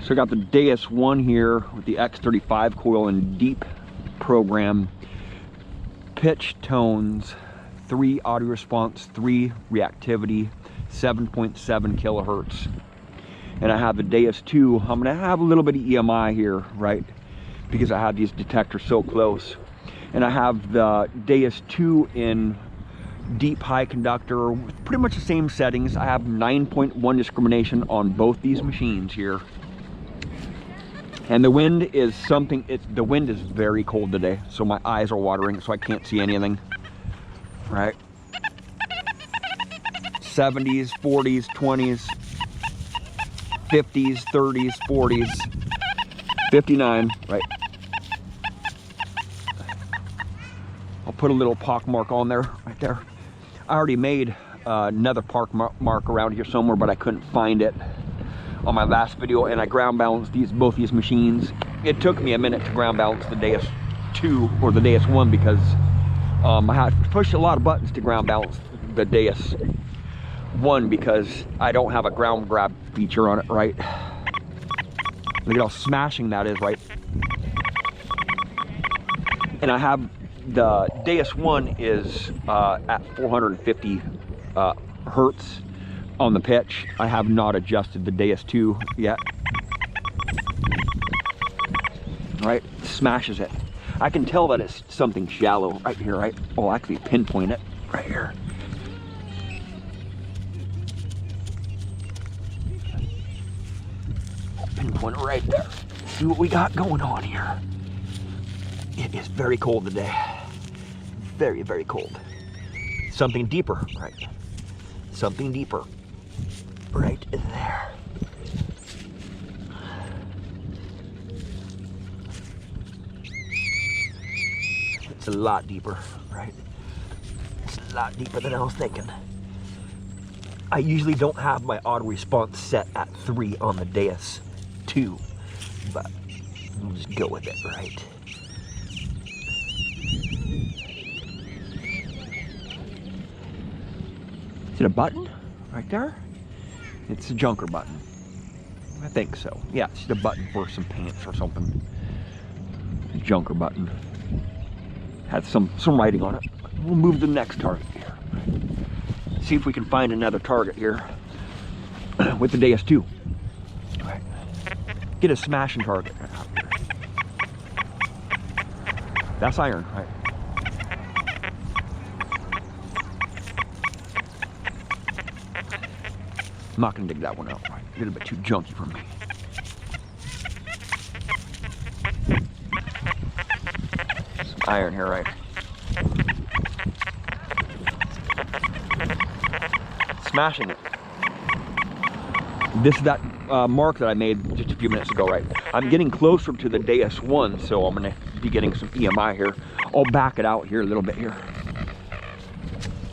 So I got the Deus 1 here with the X35 coil and deep program, pitch, tones, 3 audio response, 3 reactivity, 7.7 kilohertz. And I have the Deus 2. I'm gonna have a little bit of EMI here, right? Because I have these detectors so close. And I have the Deus 2 in deep high conductor with pretty much the same settings. I have 9.1 discrimination on both these machines here. And the wind is something, the wind is very cold today, so my eyes are watering, so I can't see anything, right? 70s, 40s, 20s, 50s, 30s, 40s, 59, right? I'll put a little pock mark on there, right there. I already made another park mark around here somewhere, but I couldn't find it on my last video, and I ground balanced both these machines. It took me a minute to ground balance the Deus 2 or the Deus 1 because I had to push a lot of buttons to ground balance the Deus 1 because I don't have a ground grab feature on it, right? Look at how smashing that is, right? And I have the Deus 1 is at 450 hertz on the pitch. I have not adjusted the Deus 2 yet. Right, smashes it. I can tell that it's something shallow right here, right? Oh, I'll actually pinpoint it right here. I'll pinpoint it right there. See what we got going on here. It is very cold today. Very, very cold. Something deeper, right? Something deeper. Right there. It's a lot deeper, right? It's a lot deeper than I was thinking. I usually don't have my auto response set at 3 on the Deus 2, but we'll just go with it, right? Is it a button right there? It's a junker button. I think so. Yeah, it's just a button for some pants or something. A junker button. Has some writing on it. We'll move to the next target here. See if we can find another target here with the Deus 2. All right. Get a smashing target out here. That's iron, right? I'm not gonna dig that one out, right? A little bit too junky for me. Some iron here, right? Smashing it. This is that mark that I made just a few minutes ago, right? I'm getting closer to the Deus 1, so I'm gonna be getting some EMI here. I'll back it out here a little bit here.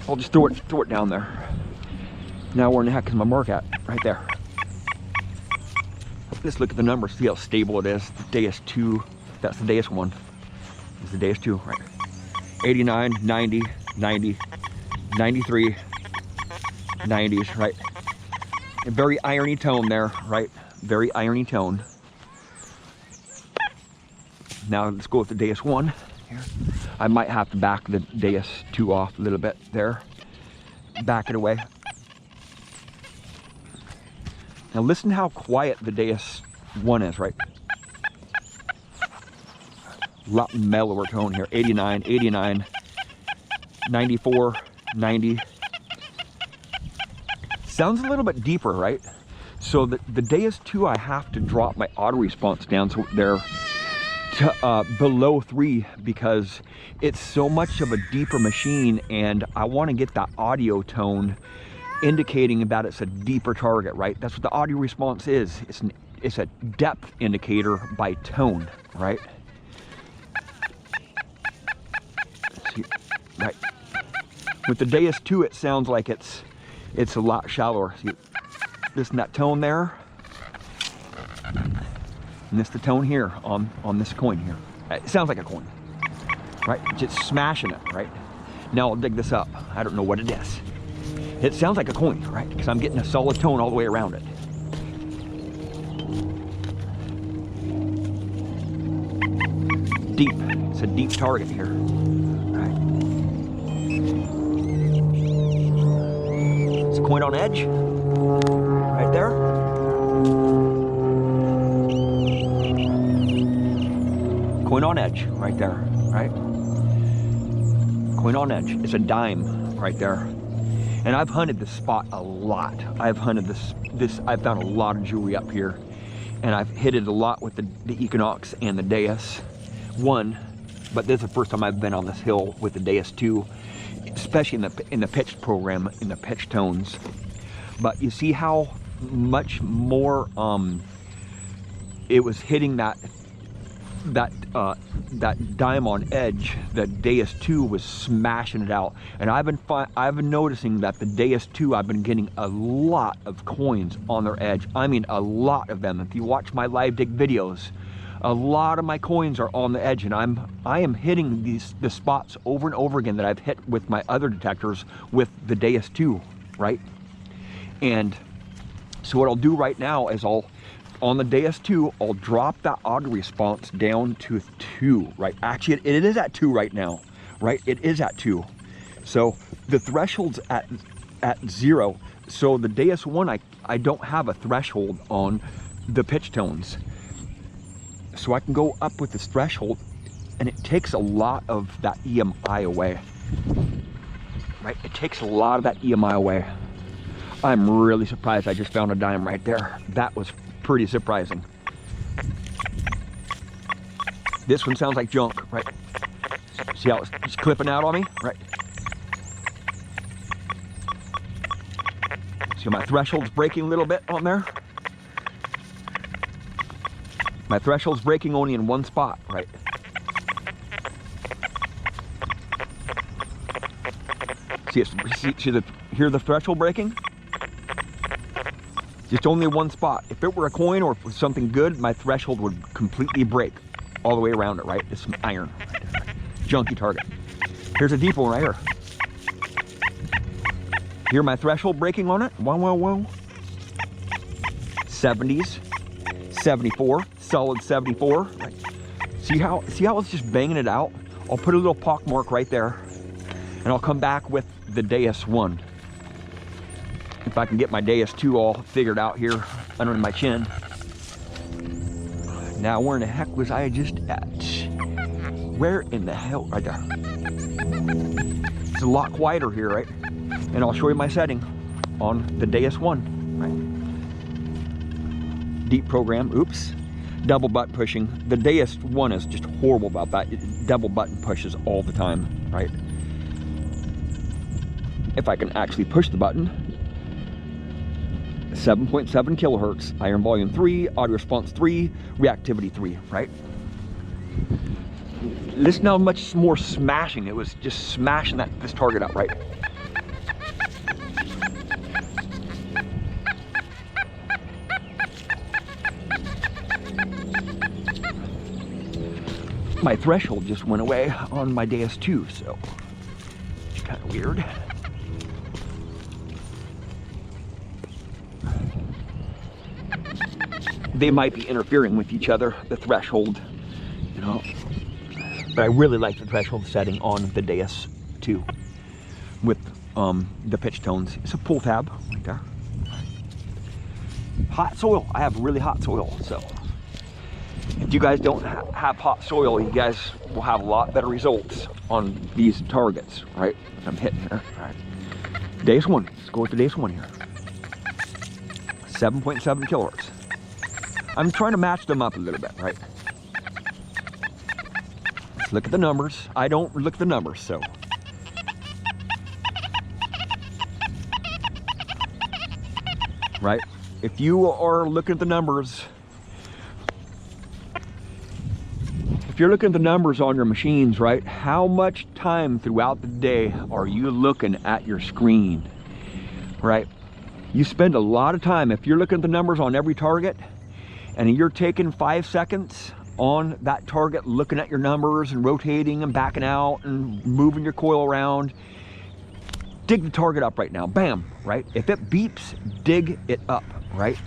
I'll just throw it down there. Now where in the heck is my mark at? Right there. Let's look at the numbers, see how stable it is. The Deus 2, that's the Deus 1. This is the Deus 2, right? 89, 90, 90, 93, 90s, right? A very irony tone there, right? Very irony tone. Now let's go with the Deus 1 here. I might have to back the Deus 2 off a little bit there. Back it away. Now listen how quiet the Deus 1 is, right? A lot mellower tone here. 89, 89, 94, 90. Sounds a little bit deeper, right? So the Deus 2, I have to drop my auto response down so they're to, below 3 because it's so much of a deeper machine, and I want to get that audio tone indicating that it's a deeper target, right? That's what the audio response is. It's a depth indicator by tone, right? See, right. With the Deus 2, it sounds like it's a lot shallower. See, listen to that tone there, and this the tone here on this coin here. It sounds like a coin, right? Just smashing it, right? Now I'll dig this up. I don't know what it is. It sounds like a coin, right? Because I'm getting a solid tone all the way around it. deep. It's a deep target here. Right. It's a coin on edge. Right there. Coin on edge. Right there. Right. Coin on edge. It's a dime right there. And I've hunted this spot a lot. I've hunted I've found a lot of jewelry up here. And I've hit it a lot with the Equinox and the Deus 1. But this is the first time I've been on this hill with the Deus 2. Especially in the pitched program, in the pitch tones. But you see how much more it was hitting that dime on edge. The Deus 2 was smashing it out, and I've been noticing that the Deus 2, I've been getting a lot of coins on their edge. I mean, a lot of them. If you watch my live dig videos, a lot of my coins are on the edge, and I am hitting the spots over and over again that I've hit with my other detectors with the Deus 2, right? And so what I'll do right now is on the Deus 2, I'll drop that auto response down to 2, right? Actually, it is at 2 right now, right? It is at 2. So the threshold's at 0. So the Deus 1, I don't have a threshold on the pitch tones. So I can go up with this threshold, and it takes a lot of that EMI away, right? It takes a lot of that EMI away. I'm really surprised I just found a dime right there. That was pretty surprising. This one sounds like junk, right? See how it's just clipping out on me, right? See how my threshold's breaking a little bit on there? My threshold's breaking only in one spot, right? Hear the threshold breaking? Just only one spot. If it were a coin or something good, my threshold would completely break all the way around it, right? It's some iron. Junky target. Here's a deep one right here. Hear my threshold breaking on it? Whoa, whoa, whoa. 70s, 74, solid 74. Right. See how it's just banging it out? I'll put a little pock mark right there, and I'll come back with the Deus 1. If I can get my Deus 2 all figured out here under my chin. Now, where in the heck was I just at? Where in the hell? Right there. It's a lot quieter here, right? And I'll show you my setting on the Deus 1, right? Deep program, oops. Double button pushing. The Deus 1 is just horrible about that. It double button pushes all the time, right? If I can actually push the button. 7.7 kilohertz, iron volume 3, audio response 3, reactivity 3, right? Listen how much more smashing. It was just smashing this target out, right? My threshold just went away on my Deus 2, so it's kind of weird. They might be interfering with each other, the threshold, you know. But I really like the threshold setting on the Deus 2 with the pitch tones. It's a pull tab right there. Hot soil. I have really hot soil, so if you guys don't have hot soil, you guys will have a lot better results on these targets, right? I'm hitting here. All right. Deus 1. Let's go with the Deus 1 here. 7.7 kilohertz. I'm trying to match them up a little bit, right? Let's look at the numbers. I don't look at the numbers, so. Right? If you are looking at the numbers, if you're looking at the numbers on your machines, right? How much time throughout the day are you looking at your screen, right? You spend a lot of time. If you're looking at the numbers on every target, and you're taking 5 seconds on that target, looking at your numbers and rotating and backing out and moving your coil around, dig the target up right now. Bam, right? If it beeps, dig it up, right?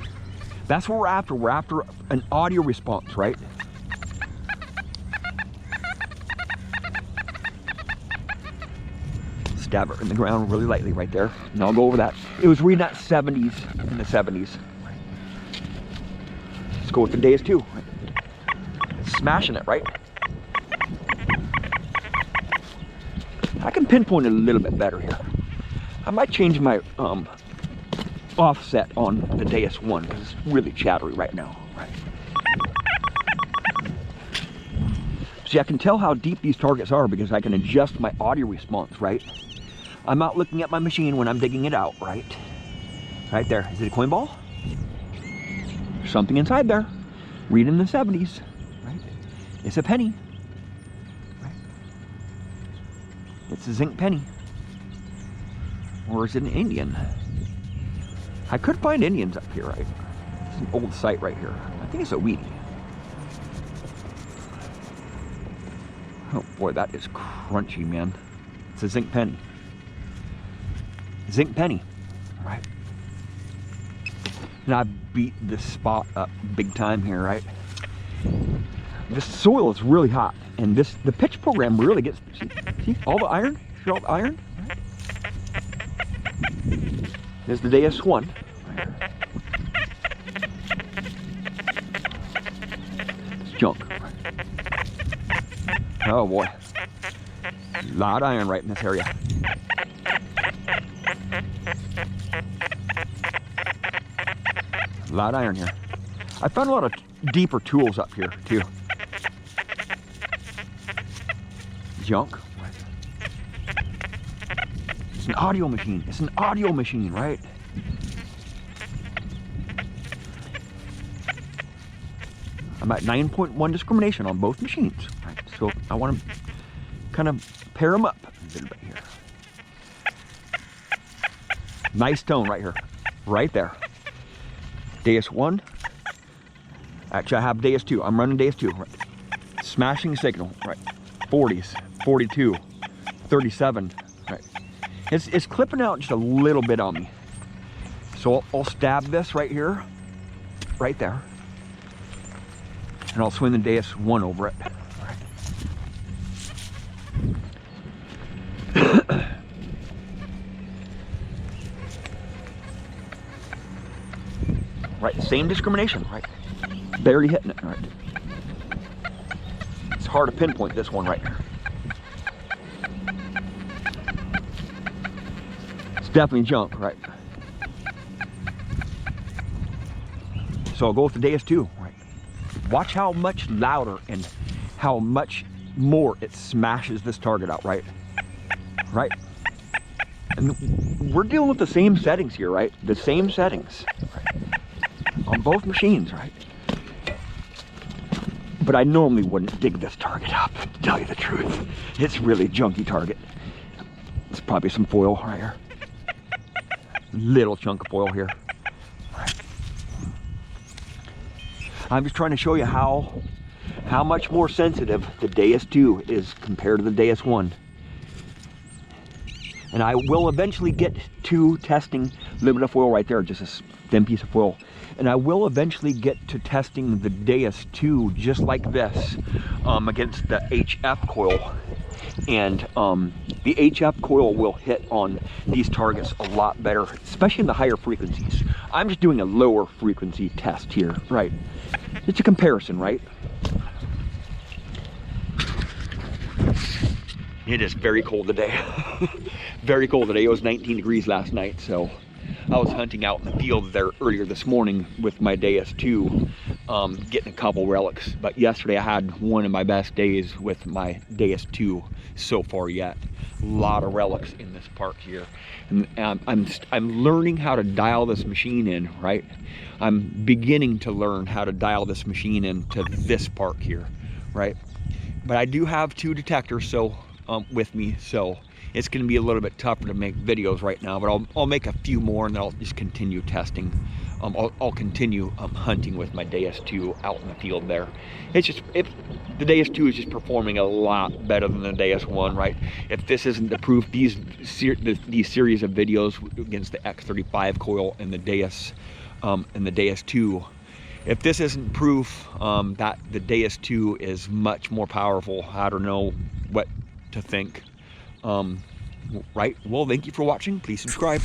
That's what we're after. We're after an audio response, right? dab it in the ground really lightly right there. And I'll go over that. It was reading at 70s in the 70s. Let's go with the Deus 2. Smashing it, right? I can pinpoint it a little bit better here. I might change my offset on the Deus 1 because it's really chattery right now. Right? See, I can tell how deep these targets are because I can adjust my audio response, right? I'm not looking at my machine when I'm digging it out, right? Right there. Is it a coin ball? There's something inside there. Read in the 70s, right? It's a penny, right? It's a zinc penny. Or is it an Indian? I could find Indians up here, right? It's an old site right here. I think it's a Wheatie. Oh boy, that is crunchy, man. It's a zinc penny. Zinc penny, right? And I beat this spot up big time here, right? This soil is really hot, and the pitch program really gets, see all the iron? See all the iron? Right? There's the Deus 1. It's junk. Oh boy. A lot of iron right in this area. A lot of iron here. I found a lot of deeper tools up here too. Junk. It's an audio machine. It's an audio machine, right? I'm at 9.1 discrimination on both machines, right? So I want to kind of pair them up a little bit here. Nice tone right here, right there. Deus 1. Actually, I have Deus 2. I'm running Deus 2. Right? Smashing signal, right? 40s, 42, 37, right? It's clipping out just a little bit on me. So I'll stab this right here, right there. And I'll swing the Deus 1 over it. Right. Right, same discrimination, right? Barely hitting it, right? It's hard to pinpoint this one right here. It's definitely junk, right? So I'll go with the Deus 2, right? Watch how much louder and how much more it smashes this target out, right? Right? And we're dealing with the same settings here, right? The same settings, right? On both machines, right? But I normally wouldn't dig this target up, to tell you the truth. It's really junky target. It's probably some foil right here. Little chunk of foil here. Right. I'm just trying to show you how much more sensitive the Deus 2 is compared to the Deus 1. And I will eventually get to testing a little bit of foil right there, just a thin piece of foil. And I will eventually get to testing the Deus 2 just like this against the HF coil. And the HF coil will hit on these targets a lot better, especially in the higher frequencies. I'm just doing a lower frequency test here, right? It's a comparison, right? It is very cold today. Very cold today. It was 19 degrees last night, so I was hunting out in the field there earlier this morning with my Deus 2, getting a couple relics. But yesterday I had one of my best days with my Deus 2 so far yet. A lot of relics in this park here. And I'm learning how to dial this machine in, right? I'm beginning to learn how to dial this machine into this park here, right? But I do have 2 detectors with me, so it's going to be a little bit tougher to make videos right now, but I'll make a few more and then I'll just continue testing. I'll continue hunting with my Deus 2 out in the field there. The Deus 2 is just performing a lot better than the Deus 1, right? If this isn't the proof, these series of videos against the X35 coil and the Deus 2, if this isn't proof that the Deus 2 is much more powerful, I don't know what to think. right? Well, thank you for watching. Please subscribe.